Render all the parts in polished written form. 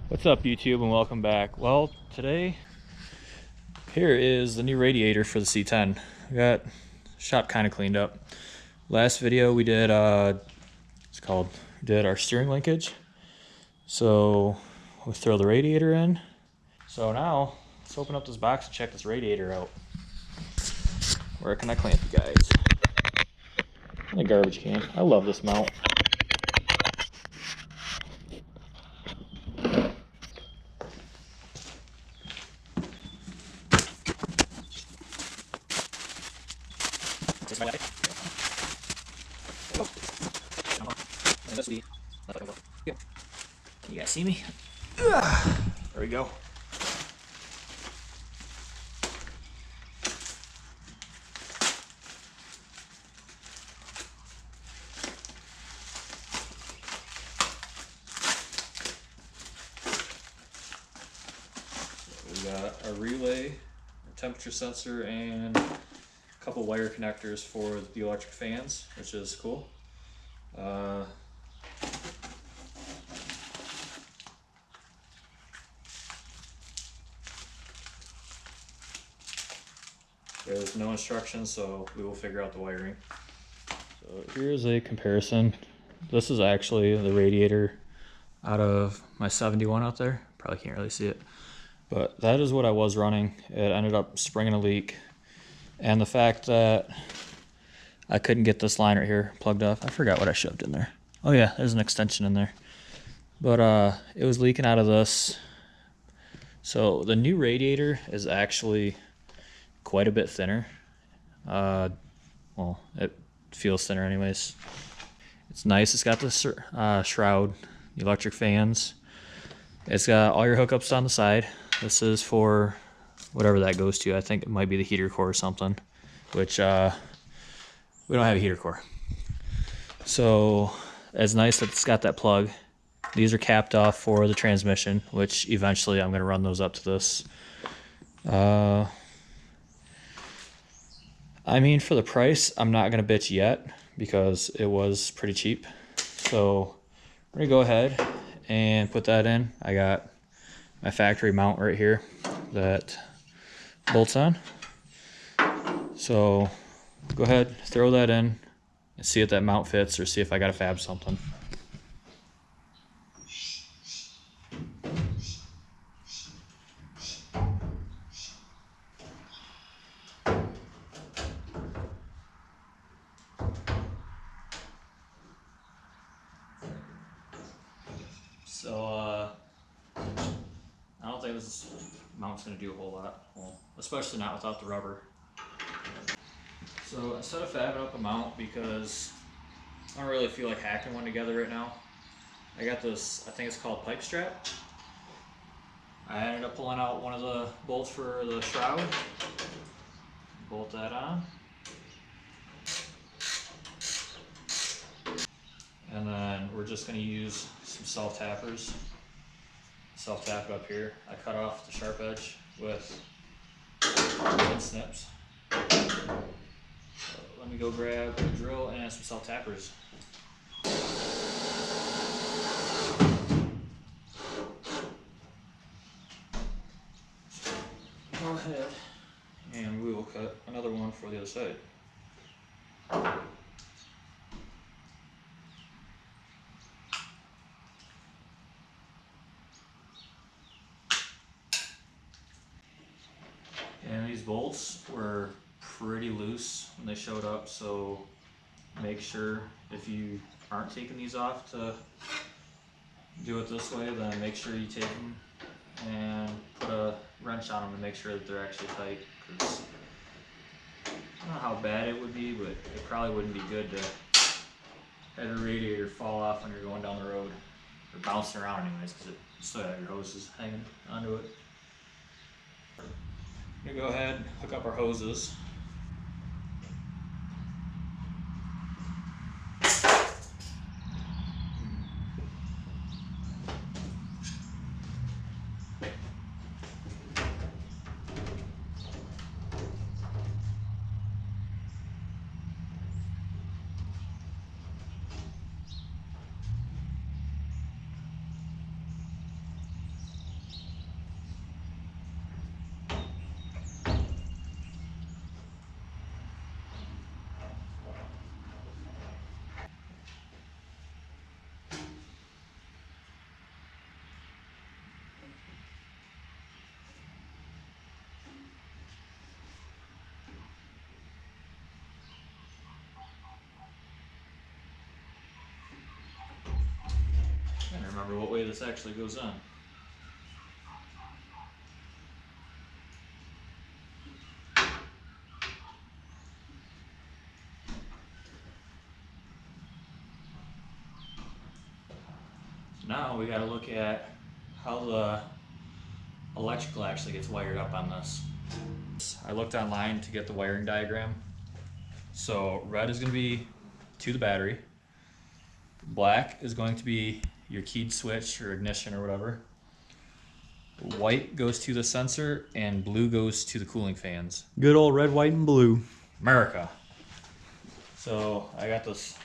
What's up, YouTube, and welcome back. Well, today here is the new radiator for the C10. We got the shop kind of cleaned up. Last video we did did our steering linkage. So we'll throw the radiator in. So now let's open up this box and check this radiator out. Where can I clamp you guys? In a garbage can. I love this mount. Can you guys see me? There we go. We got a relay, a temperature sensor, and a couple wire connectors for the electric fans, which is cool. There's no instructions, so we will figure out the wiring. So here's a comparison. This is actually the radiator out of my 71 out there. Probably can't really see it. But that is what I was running. It ended up springing a leak. And the fact that I couldn't get this line right here plugged off. I forgot what I shoved in there. Oh yeah, there's an extension in there. But it was leaking out of this. So the new radiator is actually quite a bit thinner. Well, it feels thinner anyways. It's nice. It's got the shroud, the electric fans. It's got all your hookups on the side. This is for whatever that goes to. I think it might be the heater core or something, which we don't have a heater core. So it's nice that it's got that plug. These are capped off for the transmission, which eventually I'm going to run those up to this. I mean, for the price, I'm not going to bitch yet because it was pretty cheap. So we're going to go ahead and put that in. I got my factory mount right here that bolts on. So go ahead, throw that in and see if that mount fits or see if I got to fab something. So I don't think this mount's going to do a whole lot, well, especially not without the rubber. So instead of fabbing up a mount, because I don't really feel like hacking one together right now, I got this, I think it's called pipe strap. I ended up pulling out one of the bolts for the shroud, bolt that on, and then we're just going to use some self-tappers. Self-tap it up here. I cut off the sharp edge with wood snips. So let me go grab a drill and some self-tappers. Go ahead and we will cut another one for the other side. And these bolts were pretty loose when they showed up, so make sure if you aren't taking these off to do it this way, then make sure you take them and put a wrench on them to make sure that they're actually tight. Because I don't know how bad it would be, but it probably wouldn't be good to have your radiator fall off when you're going down the road, or bouncing around anyways, because it still have your hoses hanging onto it. I'm gonna go ahead and hook up our hoses. I can't remember what way this actually goes on. Now we got to look at how the electrical actually gets wired up on this. I looked online to get the wiring diagram. So red is going to be to the battery. Black is going to be your keyed switch or ignition or whatever. White goes to the sensor and blue goes to the cooling fans. Good old red, white, and blue. America. So I got this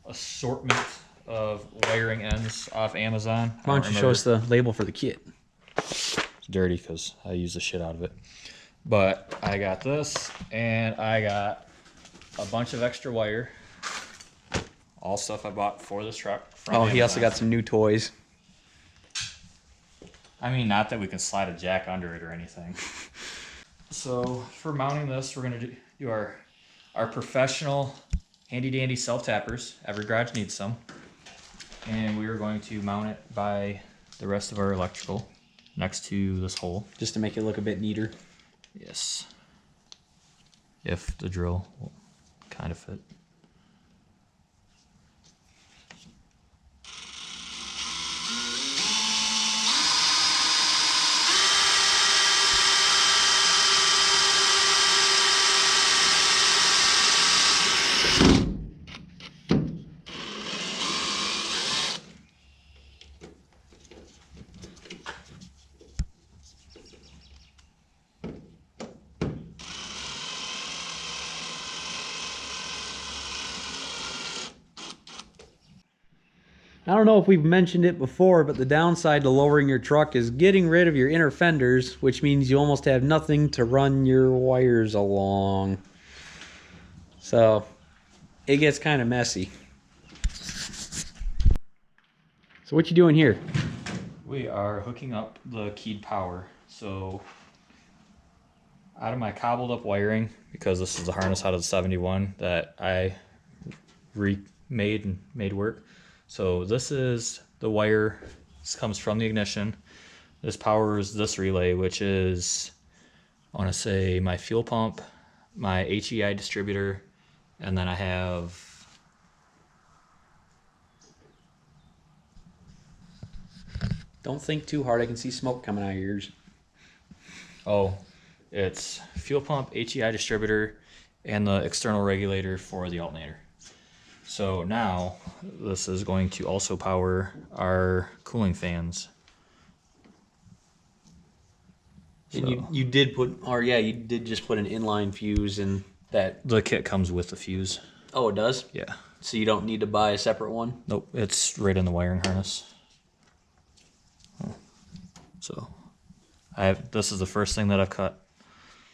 assortment of wiring ends off Amazon. Why don't you show us the label for the kit? It's dirty because I use the shit out of it. But I got this, and I got a bunch of extra wire. All stuff I bought for this truck. From Oh, Amazon. he also got some new toys. I mean, not that we can slide a jack under it or anything. So for mounting this, we're gonna do our professional handy dandy self tappers. Every garage needs some. And we are going to mount it by the rest of our electrical next to this hole. Just to make it look a bit neater. Yes. If the drill will kind of fit. I don't know if we've mentioned it before, but the downside to lowering your truck is getting rid of your inner fenders, which means you almost have nothing to run your wires along. So it gets kind of messy. So what you doing here? We are hooking up the keyed power. So out of my cobbled up wiring, because this is the harness out of the 71 that I remade and made work. So this is the wire. This comes from the ignition. This powers this relay, which is, I want to say, my fuel pump, my HEI distributor, and then I have Don't think too hard. I can see smoke coming out of your ears. Oh, it's fuel pump, HEI distributor, and the external regulator for the alternator. So now this is going to also power our cooling fans. And you did put, or yeah, you did just put an inline fuse in that. The kit comes with the fuse. Oh, it does? Yeah. So you don't need to buy a separate one? Nope, it's right in the wiring harness. So this is the first thing that I've cut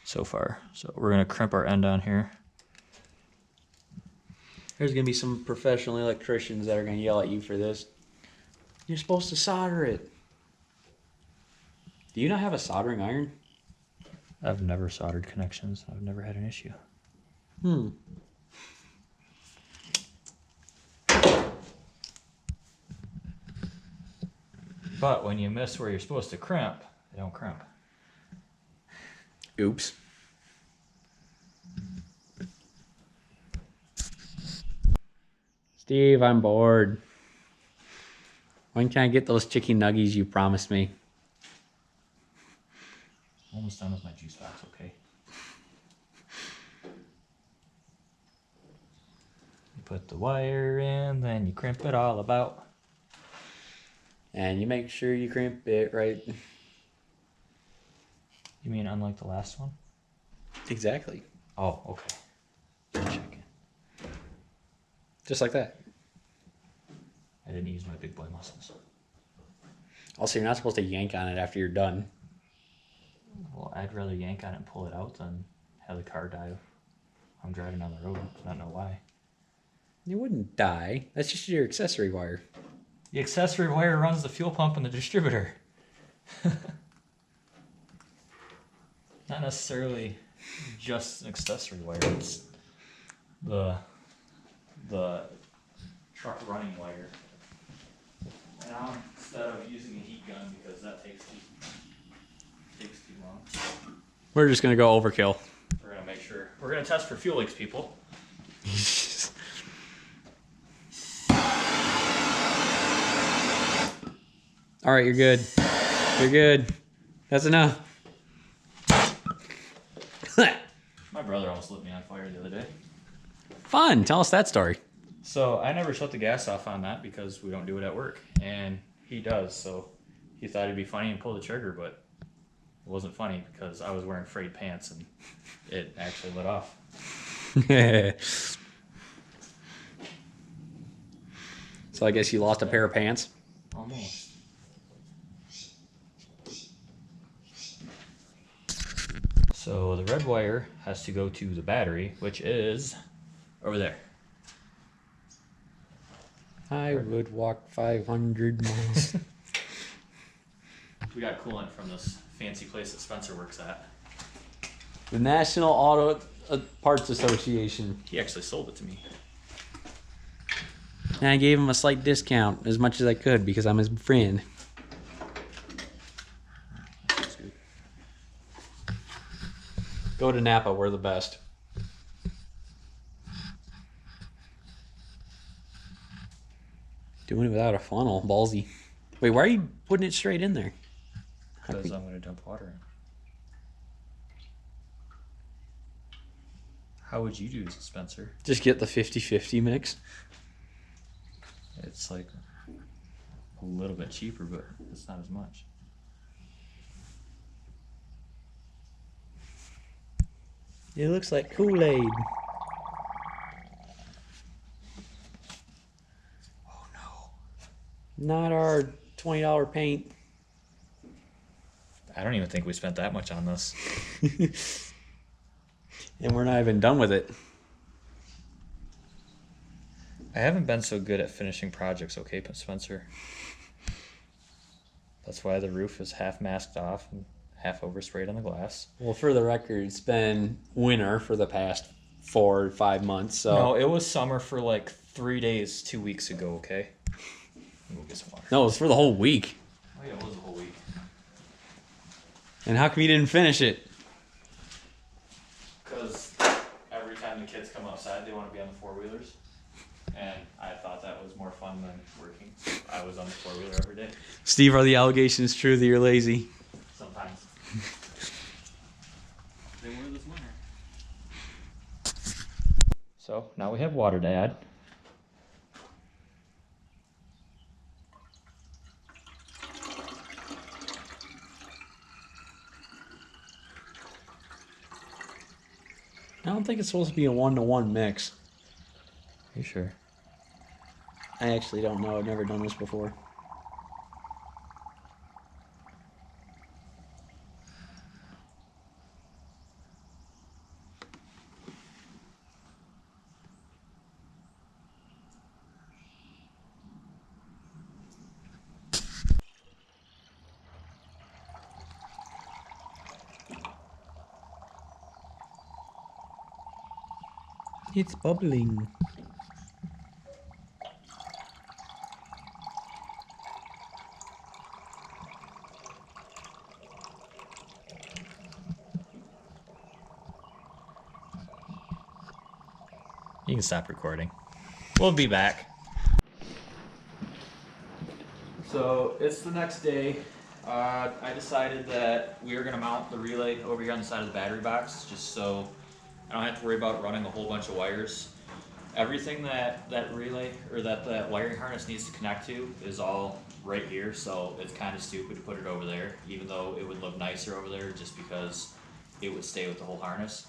so far. So we're gonna crimp our end on here. There's going to be some professional electricians that are going to yell at you for this. You're supposed to solder it. Do you not have a soldering iron? I've never soldered connections. I've never had an issue. But when you miss where you're supposed to crimp, they don't crimp. Oops. Steve, I'm bored. When can I get those chicken nuggies you promised me? Almost done with my juice box, okay? You put the wire in, then you crimp it all about. And you make sure you crimp it right. You mean unlike the last one? Exactly. Oh, okay. Checking. Just like that. I didn't use my big boy muscles. Also, you're not supposed to yank on it after you're done. Well, I'd rather yank on it and pull it out than have the car die. I'm driving down the road. I don't know why. You wouldn't die. That's just your accessory wire. The accessory wire runs the fuel pump and the distributor. Not necessarily just an accessory wire. It's the truck running wire. And down instead of using a heat gun because that takes too long. We're just gonna go overkill. We're gonna make sure. We're gonna test for fuel leaks, people. All right, you're good. You're good. That's enough. My brother almost lit me on fire the other day. Fun. Tell us that story. So I never shut the gas off on that because we don't do it at work, and he does. So he thought it'd be funny and pull the trigger, but it wasn't funny because I was wearing frayed pants and it actually lit off. So I guess you lost a pair of pants. Almost. So the red wire has to go to the battery, which is over there. I would walk 500 miles. We got coolant from this fancy place that Spencer works at. The National Auto Parts Association. He actually sold it to me. And I gave him a slight discount, as much as I could, because I'm his friend. That's good. Go to Napa, we're the best. Doing it without a funnel, ballsy. Wait, why are you putting it straight in there? Because I'm going to dump water in. How would you do this, Spencer? Just get the 50-50 mix. It's like a little bit cheaper, but it's not as much. It looks like Kool-Aid. Oh no. Not our $20 paint. I don't even think we spent that much on this. And we're not even done with it. I haven't been so good at finishing projects, okay, Spencer? That's why the roof is half masked off and half oversprayed on the glass. Well, for the record, it's been winter for the past 4 or 5 months. So No, it was summer for like 3 days 2 weeks ago, okay? We'll get some water. No, it's for the whole week. Oh yeah, it was a whole week. And how come you didn't finish it? Because every time the kids come outside, they want to be on the four-wheelers. And I thought that was more fun than working. So I was on the four-wheeler every day. Steve, are the allegations true that you're lazy? Sometimes. They were this winter. So now we have water to add. I don't think it's supposed to be a 1-to-1 mix. Are you sure? I actually don't know. I've never done this before. It's bubbling. You can stop recording. We'll be back. So it's the next day. I decided that we were going to mount the relay over here on the side of the battery box just so I don't have to worry about running a whole bunch of wires. Everything that relay or that wiring harness needs to connect to is all right here, so it's kind of stupid to put it over there, even though it would look nicer over there just because it would stay with the whole harness.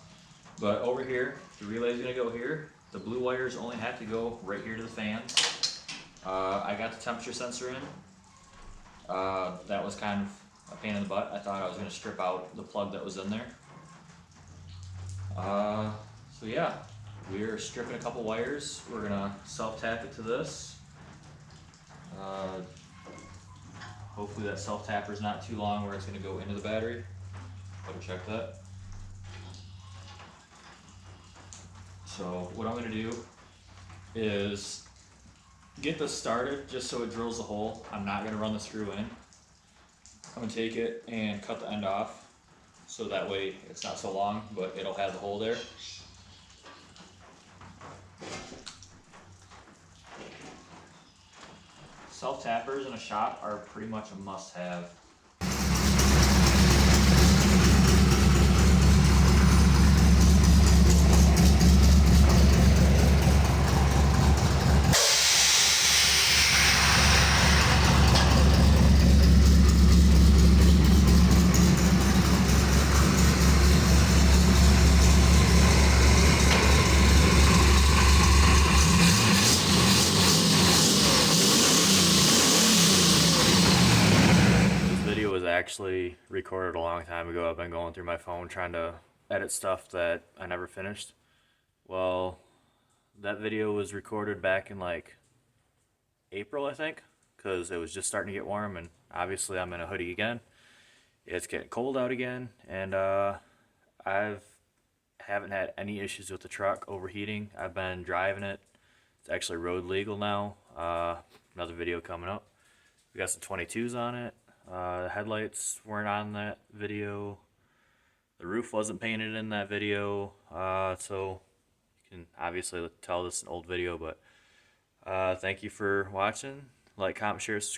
But over here, the relay is going to go here. The blue wires only have to go right here to the fans. I got the temperature sensor in. That was kind of a pain in the butt. I thought I was going to strip out the plug that was in there. So yeah, we're stripping a couple wires. We're going to self-tap it to this. Hopefully that self-tapper is not too long where it's going to go into the battery. Better check that. So what I'm going to do is get this started, just so it drills the hole, I'm not going to run the screw in. I'm going to take it and cut the end off, so that way it's not so long, but it'll have the hole there. Self-tappers in a shop are pretty much a must-have. Actually recorded a long time ago. I've been going through my phone trying to edit stuff that I never finished. Well, that video was recorded back in like April, I think, because it was just starting to get warm, and obviously I'm in a hoodie again. It's getting cold out again, and haven't had any issues with the truck overheating. I've been driving it. It's actually road legal now. Another video coming up. We got some 22s on it. The headlights weren't on that video. The roof wasn't painted in that video. So you can obviously tell this is an old video, but thank you for watching. Like, comment, share, subscribe.